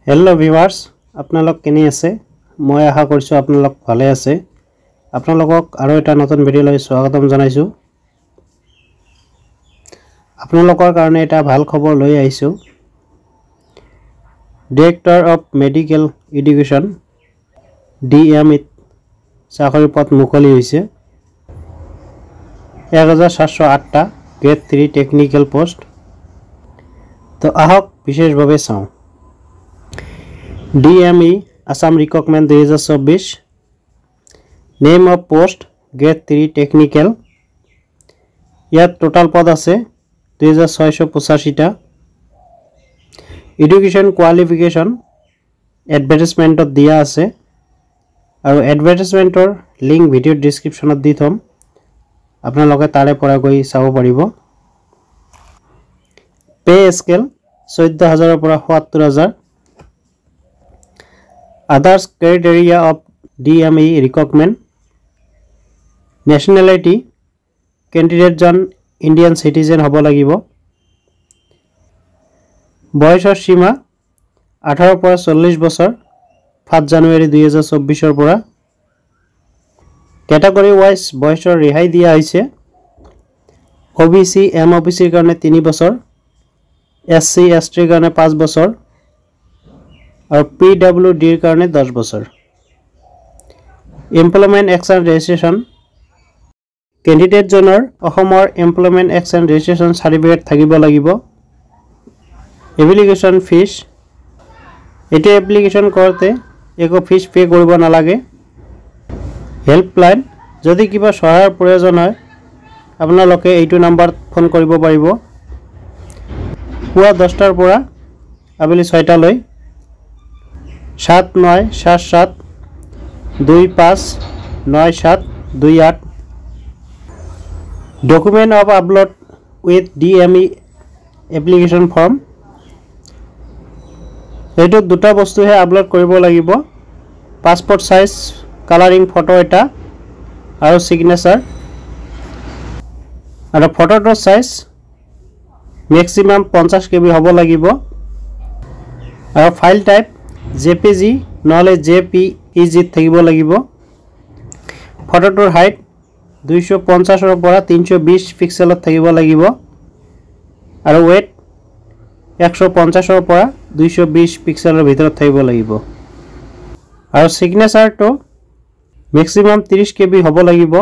hello viewers আপোনালোক কেনে আছে মই আশা কৰিছো আপোনালোক ভালে আছে আপোনালোকক আৰু এটা নতুন ভিডিও লৈ স্বাগতম জনাইছো আপোনালোকৰ কাৰণে এটা ভাল খবৰ লৈ আহিছো director of medical education DM চাকৰি পদ মুকলি হৈছে 1708 টা গ্ৰেড 3 টেকনিক্যাল পোষ্ট তো আহক বিশেষভাৱে চাও DME Assam Recruitment 2024 Name of Post Grade 3 Technical ইয়াত টোটাল পদ আছে 2685 টা এডুকেশন কোয়ালিফিকেশন এডভার্টাইজমেন্টত দিয়া আছে আৰু এডভাৰ্টাইজমেন্টৰ লিংক ভিডিও ডেসক্ৰিপচনত দি থম আপোনালোকে তাৰে পৰা গৈ চাব পাৰিব পে স্কেল 14000 ৰ পৰা 77000 Others criteria of DME recruitment nationality candidate John Indian citizen হব লাগিব বয়সৰ সীমা 18 পৰা 40 বছৰ 5 জানুৱাৰী 2024 ৰ পৰা ক্যাটাগৰি ওয়াইজ বয়সৰ ৰেহাই দিয়া হৈছে OBC MOBC ৰ কাৰণে 3 বছৰ SC ST ৰ কাৰণে 5 বছৰ और PWD ৰ কাৰণে 10 বছৰ এমপ্লয়মেন্ট এক্সন ৰেজিষ্ট্ৰেচন ক্যান্ডিডেট জনৰ অসমৰ এমপ্লয়মেন্ট এক্সন ৰেজিষ্ট্ৰেচন সাৰ্টিফিকেট থাকিব লাগিব এপ্লিকেশন ফিস এতে এপ্লিকেশন কৰতে একো ফিস পে কৰিব নালাগে হেল্পলাইন যদি কিবা সহায়ৰ প্ৰয়োজন হয় আপোনালোকে এইটো নম্বৰত ফোন কৰিব পাৰিব পুৱা 10 টাৰ পৰা আবেলি 6 টা লৈ 7977 259728 document of upload with DME application form এটো দুটা বস্তু হে আপলোড কৰিব লাগিব পাসপোৰ্ট সাইজ কালাৰিং ফটো এটা আৰু সিগনেচাৰ আৰু ফটোৰ সাইজ ম্যাক্সিমাম 50 KB হ'ব লাগিব আৰু ফাইল টাইপ JPG নহলে JPEG থাকিব লাগিব ফটোৰ হাইট 250 ৰ পৰা 320 পিক্সেলত থাকিব লাগিব আৰু ওয়েট 150 ৰ পৰা 220 পিক্সেলৰ ভিতৰত থাকিব লাগিব আৰু সিগনেচাৰটো ম্যাক্সিমাম 30 KB হ'ব লাগিব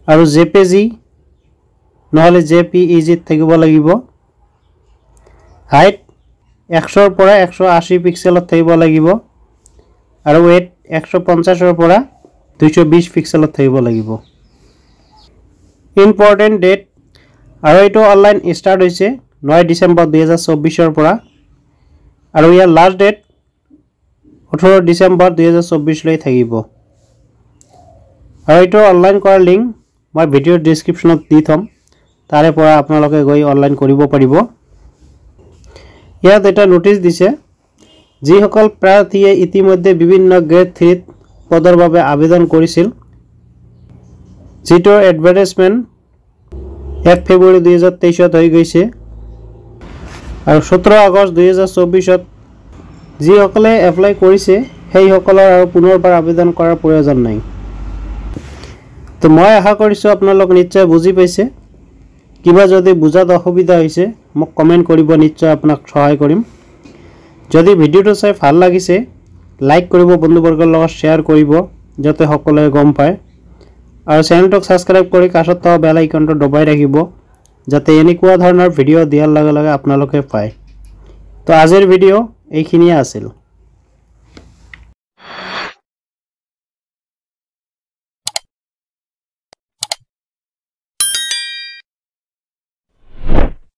আৰু JPG নহলে JPEG থাকিব লাগিব হাইট 100 ৰ পৰা 180 পিক্সেলত থাকিব লাগিব আৰু ওয়েট 150 ৰ পৰা 220 পিক্সেলত থাকিব লাগিব ইম্পৰ্টেন্ট ডেট আৰু এটো অনলাইন স্টাৰ্ট হৈছে 9 ডিসেম্বৰ 2024 ৰ পৰা আৰু ইয়াৰ লাষ্ট ডেট 18 ডিসেম্বৰ 2024 লৈ থাকিব আৰু এটো অনলাইন কৰাৰ লিংক মই ভিডিও ডেসক্ৰিপচনত দি থম তাৰে পৰা আপোনালোকে গৈ অনলাইন কৰিব পাৰিব ইয়াত এটা নোটিস দিছে যিসকল প্ৰাৰ্থীয়ে ইতিমধ্যে বিভিন্ন গ্ৰেড 3 পদৰ বাবে আবেদন কৰিছিল যিটোৰ এডভাৰ্টাইজমেন্ট 1 ফেব্ৰুৱাৰী 2023 ত হৈ গৈছে আৰু 17 আগষ্ট 2024 ত যিসকলে এপ্লাই কৰিছে সেই সকলৰ আৰু পুনৰবাৰ আবেদন কৰাৰ প্ৰয়োজন নাই তো মই আশা কৰিছো আপোনালোক নিশ্চয় বুজি পাইছে কিবা যদি বুজাত অসুবিধা হৈছে মোক কমেন্ট কৰিব নিশ্চয় আপোনাক সহায় কৰিম যদি ভিডিওটো চাই ভাল লাগিছে লাইক কৰিব বন্ধুবৰ্গৰ লগত শেয়াৰ কৰিব যাতে সকলোৱে গম পায় আৰু চেনেলটো সাবস্ক্ৰাইব কৰি কাষত থকা বেল আইকনটো দবাই ৰাখিব যাতে এনেকুৱা ধৰণৰ ভিডিও দিয়াৰ লগে লগে আপোনালোকে পায় তো আজিৰ ভিডিও এইখিনিয়ে আছিল